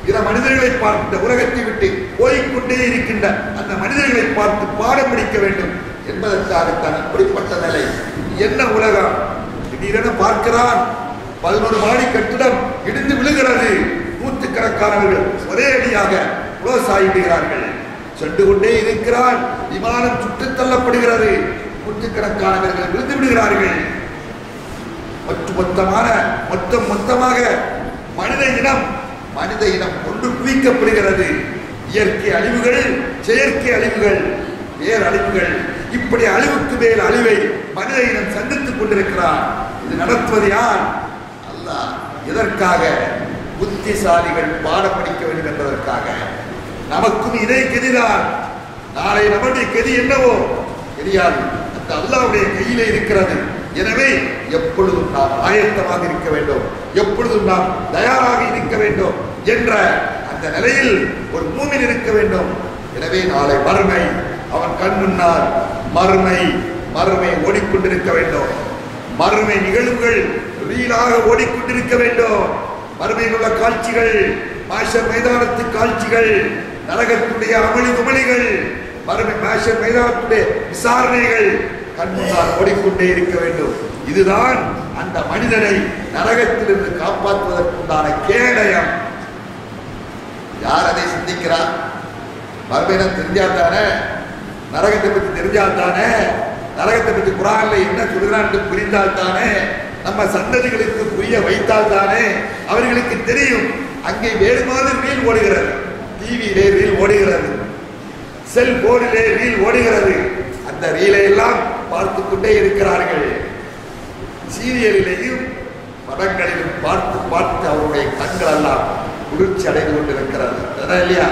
S1: பிற மனிதர்களை பார்த்து உலகத்தை விட்டு போய்கொண்டே இருக்கின்ற அந்த மனிதர்களை பார்த்து பாடம் படிக்க வேண்டும் என்பதற்காகத்தான் இப்படிப்பட்ட நிலை. என்ன உலகம்? திடீரென பார்க்கிறான், 11 மாடி கட்டிடம் இடிந்து விழுகிறது. நூற்றுக்கணக்கானவர்கள் ஒரே அடியாக க்ளோஸ் ஆகிவிடுகிறார்கள். சென்று கொண்டே இருக்கிறான், விமானம் சுட்டுத் தள்ளப்படுகிறது, நூற்றுக்கணக்கானவர்கள் விழுந்து விடுகிறார்கள். மொத்தமாக மனித இனம் ஒன்று குவிக்கப்படுகிறது. இயற்கை அழிவுகள், செயற்கை அழிவுகள், பேரழிவுகள், இப்படி அழிவுக்கு மேல் அழிவை மனித இனம் சந்தித்துக் கொண்டிருக்கிறார். இது நடத்துவது யார்? அல்லாஹ். எதற்காக? புத்திசாலிகள் பாடம் படிக்க வேண்டும் என்பதற்காக. நமக்கும் இதே கெதிதான். நாளை நம்முடைய கெதி என்னவோ தெரியாது, அந்த அல்லாஹ்வுடைய கையிலே இருக்கிறது. எனவே எப்பொழுதும் நாம் ஆயத்தமாக இருக்க வேண்டும், எப்பொழுதும் நாம் தயாராக இருக்க வேண்டும் என்ற அந்த நிலையில் ஒரு மூமின் இருக்க வேண்டும். எனவே நாளை மறுமை அவன் கண் முன்னால் மறுமை ஓடிக்கொண்டிருக்க வேண்டும். மறுமை நிகழ்வுகள் ரீலாக ஓடிக்கொண்டிருக்க வேண்டும். மறுமையில் உள்ள காட்சிகள் மாஷர் மைதானத்து காட்சிகள், நரகத்துடைய அமளி துமளிகள், மறுமை மாஷர் மைதானத்துடைய விசாரணைகள் கண்முன்னால் ஓடிக்கொண்டே இருக்க வேண்டும். இதுதான் அந்த மனிதனை நரகத்திலிருந்து காப்பாற்றுவதற்குண்டான கேடயம். யார் அதை சிந்திக்கிறார்? மறுமையிடம் தெரிஞ்சால்தானே, நரகத்தை பற்றி தெரிஞ்சால்தானே, நரகத்தை பற்றி குர்ஆன்ல என்ன சொல்கிறான் என்று புரிந்தால்தானே, நம்ம சந்ததிகளுக்கு புரிய வைத்தால்தானே அவர்களுக்கு தெரியும். அங்கே வேறு மாதிரி ரீல் ஓடுகிறது, டிவியிலே ரீல் ஓடுகிறது, செல்போனிலே ரீல் ஓடுகிறது. அந்த ரீலை எல்லாம் பார்த்து கொண்டே இருக்கிறார்கள். சீரியலிலேயும் படங்களிலும் பார்த்து பார்த்து அவருடைய கண்கள் எல்லாம் குளிர்ச்சி அடைந்து கொண்டிருக்கிறது இல்லையா?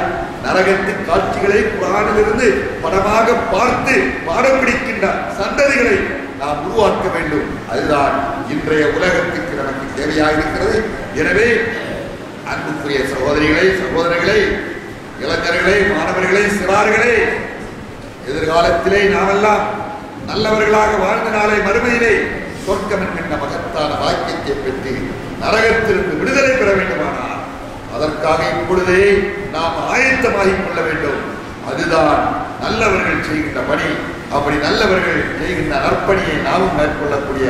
S1: நரகத்தின் காட்சிகளை குர்ஆனிலிருந்து படமாக பார்த்து பாடம் பிடிக்கின்ற சந்ததிகளை நாம் உருவாக்க வேண்டும். அதுதான் இன்றைய உலகத்துக்கு நமக்கு தேவையாக இருக்கிறது. எனவே அன்புக்குரிய சகோதரிகளை, சகோதரர்களை, இளைஞர்களை, மாணவர்களை, சிறார்களே, எதிர்காலத்திலே நாமெல்லாம் நல்லவர்களாக வாழ்ந்த நாளை மறுமையிலே சொர்க்கம் என்கின்ற மகத்தான வாக்கியத்தை பெற்று நரகத்திலிருந்து விடுதலை பெற வேண்டுமானால் அதற்காக இப்பொழுதே நாம் ஆயத்தமாகிக் கொள்ள வேண்டும். அதுதான் நல்லவர்கள் செய்கின்ற பணி. அப்படி நல்லவர்கள் செய்கின்ற நற்பணியை நாமும் மேற்கொள்ளக்கூடிய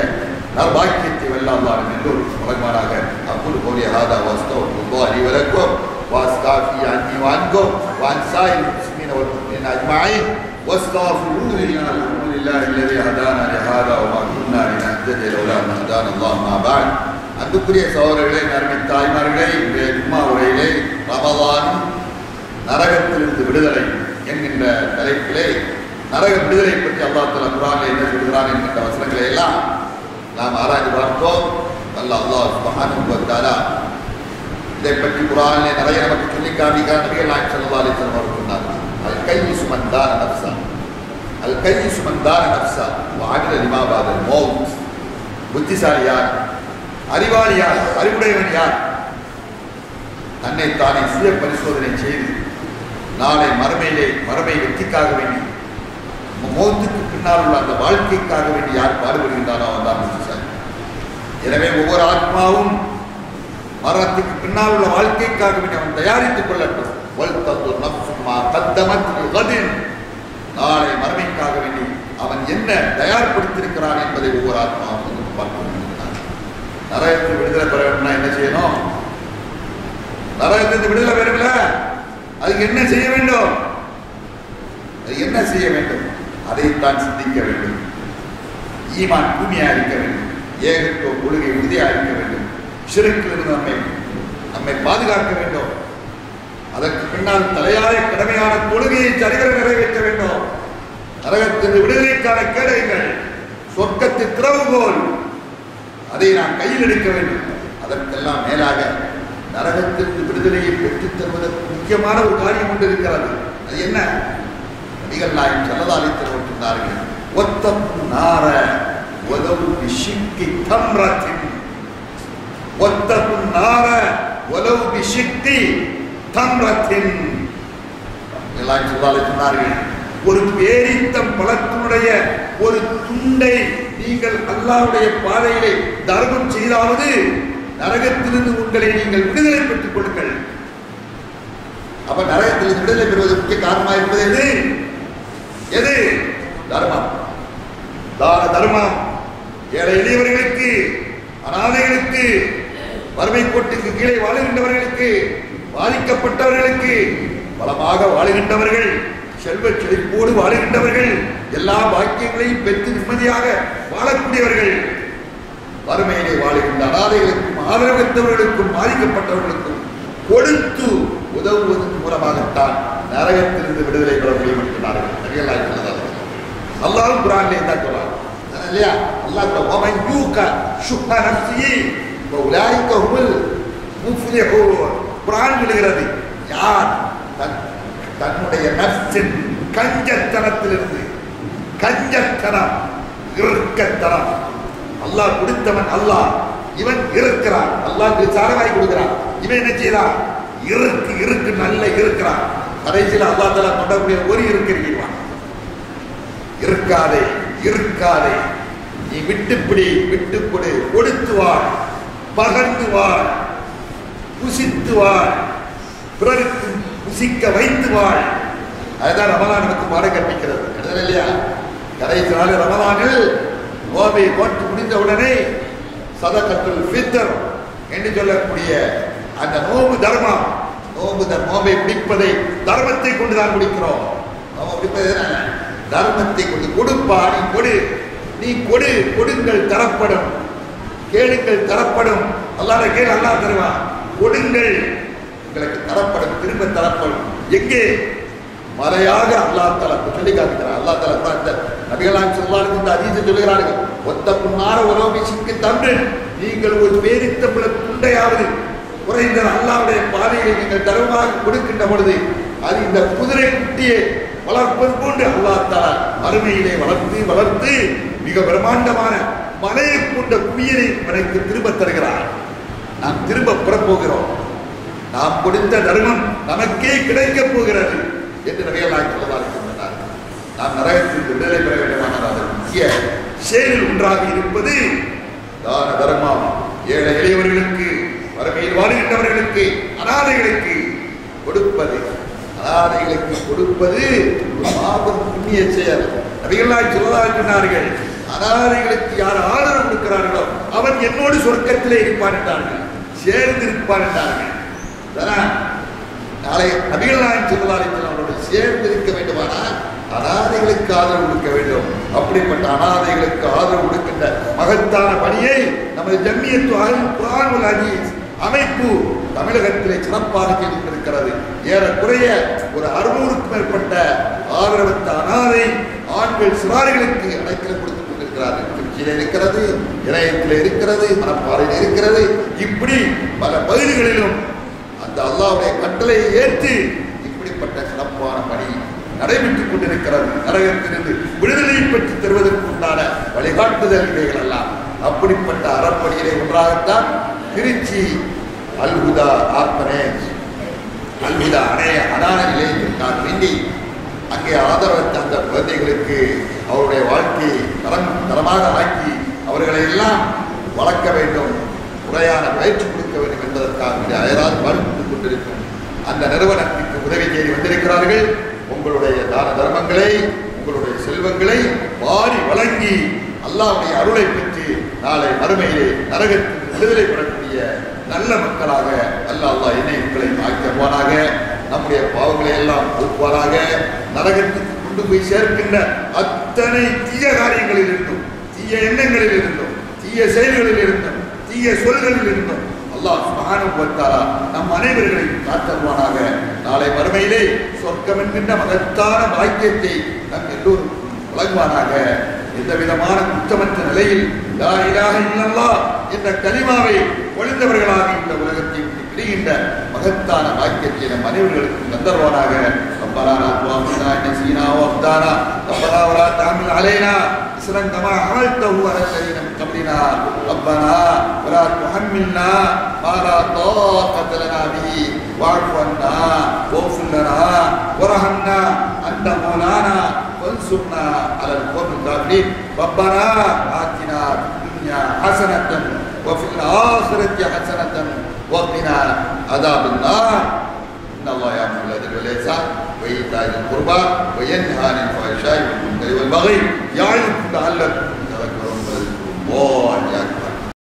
S1: நல்வாக்கியத்தை வெல்லாதான் என்று வழங்குவாராக. அப்போது கோரிய ஹாதா வாஸ்தவ அறிவரக்கும் வாஸ்தாஃபி அன்னி வான்கோம் வான்சாய் முஸ்லிமீன வல் அஜ்மாயின் واستغفروه الحمد لله الذي هدانا لهذا وما كنا لنهتدي لولا ان هدانا الله ما بعد. அன்புக்குரிய சகோதரர்களே, நறுமை தாய்மார்களே, இன்றைய ஜும்மா உரையிலே ரமலான் நரகத்திலிருந்து விடுதலை என்கின்ற தலைப்பிலே நரக விடுதலை பற்றி அல்லாஹ் தஆலா குர்ஆனில் என்ன சொல்கிறான் என்கின்ற வசனங்களை எல்லாம் நாம் ஆராய்ந்து பார்த்தோம். அல்லாஹ் சுப்ஹானஹு வ தஆலா இதை பற்றி குர்ஆனிலே நிறைய நமக்கு சொல்லி காண்பிக்கிறார். நபிகள் நாயகம் ஸல்லல்லாஹு அலைஹி வஸல்லம் அவர்கள் சொன்னார்கள், அல் கையிசு மன் தான நஃப்ஸா, அல் கையிசு மன் தான நஃப்ஸா வ அமில லிமா பஅதல் மௌத். புத்திசாலி யார்? அறிவாளி யார்? அறிவுடையவன் யார்? தன்னை தானே சுய பரிசோதனை செய்து நாளை மறுமை வெற்றிக்காக வேண்டி மௌத்துக்கு பின்னால் உள்ள அந்த வாழ்க்கைக்காக வேண்டி யார் பாடுபடுகின்றானோ அவன் தான் புத்திசாலி. எனவே ஒவ்வொரு ஆத்மாவும் மரணத்துக்கு பின்னால் உள்ள வாழ்க்கைக்காக வேண்டி அவன் தயாரித்துக் கொள்ளட்டும். நாளை மறுமைக்காக வேண்டி அவன் என்ன தயார்படுத்தியிருக்கிறான் என்பதை ஒவ்வொரு ஆத்மாவும் பார்க்க வேண்டும். நரகத்தில் விடுதலை பெற வேண்டும்னா என்ன செய்யணும்? நரகத்திலிருந்து விடுதலை பெறவில்ல, அதுக்கு என்ன செய்ய வேண்டும்? அது என்ன செய்ய வேண்டும்? அதைத்தான் சிந்திக்க வேண்டும். ஈமான் தூய்மையா இருக்க வேண்டும், ஏகத்துவ கொள்கை உறுதியா இருக்க வேண்டும், ஷிர்க்கிலிருந்து நம்மை பாதுகாக்க வேண்டும். அதற்கு பின்னால் தலையாய கடமையான கொள்கையை சரிவர நிறைவேற்ற வேண்டும். நரகத்திலிருந்து விடுதலைக்கான கேடயங்கள், சொர்க்கத்தின் திறவுகோல், அதை நாம் கையில் எடுக்க வேண்டும். அதற்கெல்லாம் மேலாக நரகத்திற்கு விடுதலையை பெற்றுத் தருவதற்கு முக்கியமான ஒரு காரியம் ஒன்று இருக்கிறது. அது என்ன? நபிகள் நாயகம் ஸல்லல்லாஹு அலைஹி வஸல்லம் சொன்னார்கள், ஒத்தப்பு நார வலவு பிஷிக்கி தம்ரத்தின், ஒத்தப்பு நார வலவு பிஷிக்கி தம்ரத்தின். எல்லாம் சொன்னார்கள், ஒரு பேரித்தம் பழத்தினுடைய ஒரு துண்டை நீங்கள் அல்லாஹ்வுடைய பாதையிலே தர்மம் செய்தாவது நரகத்திலிருந்து உங்களை நீங்கள் விடுதலை பெற்றுக் கொள்ளுங்கள். அப்ப நரகத்திலிருந்து விடுதலை பெறுவது முக்கிய காரணமாக இருப்பது எது? எது? தர்மம், தான தர்மம். ஏழை எளியவர்களுக்கு, அனாதைகளுக்கு, வறுமை கோட்டுக்கு கீழே வாழுகின்றவர்களுக்கு, பாதிக்கப்பட்டவர்களுக்கு, பலமாக வாழுகின்றவர்கள், செல்வ செழிப்போடு வாழுகின்றவர்கள், எல்லா பாக்கியங்களையும் பெற்று நிம்மதியாக வாழக்கூடியவர்கள், வறுமையிலே வாழுகின்ற அனாதைகளுக்கும் ஆதரவற்றவர்களுக்கும் பாதிக்கப்பட்டவர்களுக்கும் கொடுத்து உதவுவதன் மூலமாகத்தான் நரகத்திலிருந்து விடுதலை பெற முடியும் என்கிறார்கள். அல்லாஹ் குர்ஆனிலே தான் சொல்றார் இல்லையா? அல்லாஹ் வமன் யூக ஷுஹ நஃப்ஸிஹி வஉலாயிக ஹுமுல் முஃப்லிஹூன். குர்ஆன் சொல்கிறது, யார் தன்னுடைய நஃப்ஸின் கஞ்சத்தனத்திலிருந்து, கஞ்சத்தனம், இறுக்கத்தனம், அல்லாஹ் கொடுத்தவன் அல்லாஹ், இவன் இருக்கிறான், அல்லாஹ் சாரமாய் கொடுக்கிறான், இவன் என்ன செய்யறான்? இருக்கு நல்ல இருக்கிறான். கடைசியில் அல்லாஹ் தஆலா கொண்டக்கூடிய ஒரு இருக்கிறான், இருக்காதே இருக்காதே, நீ விட்டுப்பிடி, விட்டுக்கொடு, கொடுத்து வாழ், பகர்ந்து வாழ், புசித்து வாழ், பிறருக்கு புசிக்க வைத்து வாழ். அதுதான் ரமலான் நமக்கு பாடம் கற்பிக்கிறது இல்லையா? கடைசி நாள் ரமலானில் நோம்பை போட்டு முடிந்த உடனே சதகத்துல் ஃபித்ர் என்று சொல்லக்கூடிய அந்த நோம்பு தர்மம், நோம்பை பிடிப்பதை தர்மத்தை கொண்டுதான் பிடிக்கிறோம். நோம்பு பிடிப்பது தர்மத்தை கொண்டு. கொடுப்பா, நீ கொடு, கொடுங்கள் தரப்படும், கேளுங்கள் தரப்படும். அல்லாஹ் கேளு, அல்லாஹ் தருவான். கொடுங்கள், உங்களுக்கு தரப்படும், திரும்ப தரப்படும். எங்கே? மறையாக அல்லாஹ் தஆலா சொல்லி காட்டுகிறார். அல்லாஹ் தஆலா நபிகளாம் ஸல்லல்லாஹு இந்த ஹதீஸை சொல்கிறார்கள், ஒத்தப்புன்னார உலோபி சிக்கு தன்று, நீங்கள் ஒரு பேரித்தம்பள துண்டையாவது குறைந்த அல்லாஹ்வுடைய பாதையை நீங்கள் தருவாக கொடுக்கின்ற பொழுது அது இந்த குதிரை குட்டியை வளர்ப்பது போன்று அல்லாஹ் தஆலா மறுமையிலே வளர்த்து மிக பிரம்மாண்டமான மலையை கொண்ட குவியலை எனக்கு திரும்ப தருகிறார். நாம் திரும்ப பெறப்போகிறோம். நாம் கொடுத்த தர்மம் நமக்கே கிடைக்கப் போகிறது என்று நபிகளாம் ஸல்லல்லாஹு அலைஹி வஸல்லம். நாம் நரகத்திலிருந்து விடுதலை பெற வேண்டுமானால் அதன் முக்கிய செயலில் ஒன்றாக இருப்பது தான தர்மம். ஏழை எளியவர்களுக்கு, வறுமையில் வாழுகின்றவர்களுக்கு, அனாதைகளுக்கு கொடுப்பது. அனாதைகளுக்கு கொடுப்பது மாபெரும் புண்ணிய செயல். நபிகளாம் ஸல்லல்லாஹு அலைஹி சொன்னார்கள், அனாதைகளுக்கு யார் ஆதரவு கொடுக்கிறார்களோ அவன் என்னோடு சொர்க்கத்திலே இருப்பான் என்றார்கள், சேர்ந்து இருப்பான் என்றார்கள். நாளை நபிகளாம் ஸல்லல்லாஹு அலைஹி வஸல்லம் அவரோடு சேர்ந்து இருக்க வேண்டுமானால் அனாதைகளுக்கு ஆதரவு கொடுக்க வேண்டும். அப்படிப்பட்ட அனாதைகளுக்கு ஆதரவு கொடுக்கின்ற மகத்தான பணியை நமது ஜம்மியத்து அஹ்லுல் குர்ஆன் வல் ஹதீஸ் அமைப்பு தமிழகத்திலே சிறப்பாக செய்து கொண்டிருக்கிறது. ஏறக்குறைய ஒரு 600க்கும் மேற்பட்ட ஆதரவற்ற அனாதை ஆண்கள் சிறார்களுக்கு அடைக்கலம் கொடுத்துக் கொண்டிருக்கிறார்கள். திருச்சியிலே இருக்கிறது, இணையத்திலே இருக்கிறது, மணப்பாறையில் இருக்கிறது. இப்படி பல பகுதிகளிலும் அந்த அல்லாஹ்வுடைய கட்டளையை ஏற்று இப்படிப்பட்ட சிறப்பான பணி நடைபெற்றுக் கொண்டிருக்கிறது. நரகத்திலிருந்து விடுதலை பெற்று தருவதற்கு உண்டான வழிகாட்டுதல் இவைகள் எல்லாம் அப்படிப்பட்ட அறப்பணியிலே ஒன்றாகத்தான் திருச்சி அல்ஹுதா ஆர்பனேஜ், அல்ஹுதா அனாதை நிலையத்திற்காக வேண்டி அங்கே ஆதரவற்ற அந்த குழந்தைகளுக்கு அவருடைய வாழ்க்கையை தரமாக ஆக்கி அவர்களை எல்லாம் வளர்க்க வேண்டும், முறையான பயிற்சி கொடுக்க வேண்டும் என்பதற்காக அயராது பாடுபட்டுக் கொண்டிருக்கும் அந்த நிறுவனத்திற்கு உதவி தேடி வந்திருக்கிறார்கள். உங்களுடைய தான தர்மங்களை, உங்களுடைய செல்வங்களை வாரி வழங்கி அல்லாஹ்வுடைய அருளை பெற்று நாளை மறுமையிலே நரகத்தில் விடுதலை பெறக்கூடிய நல்ல மக்களாக அல்லாஹ் என்னை உங்களை ஆக்குவானாக. நம்முடைய பாவங்களை எல்லாம் போக்குவாராக. நரகத்துக்கு கொண்டு போய் சேர்க்கின்ற அத்தனை தீய காரியங்களில் இருந்தும், தீய எண்ணங்களில் இருந்தும், தீய செயல்களில் இருந்தும், தீய சொல்களில் இருந்தும் அல்லாஹ் சுப்ஹானஹு வ தஆலா நம் அனைவர்களையும் காத்தருவானாக. நாளை மறுமையிலே சொர்க்கம் என்கின்ற மகத்தான பாக்கியத்தை நம் எல்லோருக்கும் வழங்குவானாக. எந்த விதமான குற்றமற்ற நிலையில் லா இலாஹ இல்லல்லாஹ் என்ற கலிமாவை ஒழிந்தவர்களாக இந்த உலகத்தை பிரிகின்ற மகத்தான பாக்கியத்தை நம் அனைவர்களுக்கும் தந்தருவானாக. ربنا لا تؤاخذنا إن نسينا وأخطأنا ربنا ولا تحمل علينا إصرا كما حملته على الذين من قبلنا ربنا ولا تحملنا ما لا طاقة لنا به واعف عنا واغفر لنا وارحمنا أنت مولانا وانصرنا على القوم الكافرين ربنا آتنا في الدنيا حسنة وفي الآخرة حسنة وقنا عذاب النار إن الله يأمر بالعدل والإحسان وإيتاء ذي القربى وينهى عن الفحشاء والمنكر والبغي يعظكم لعلكم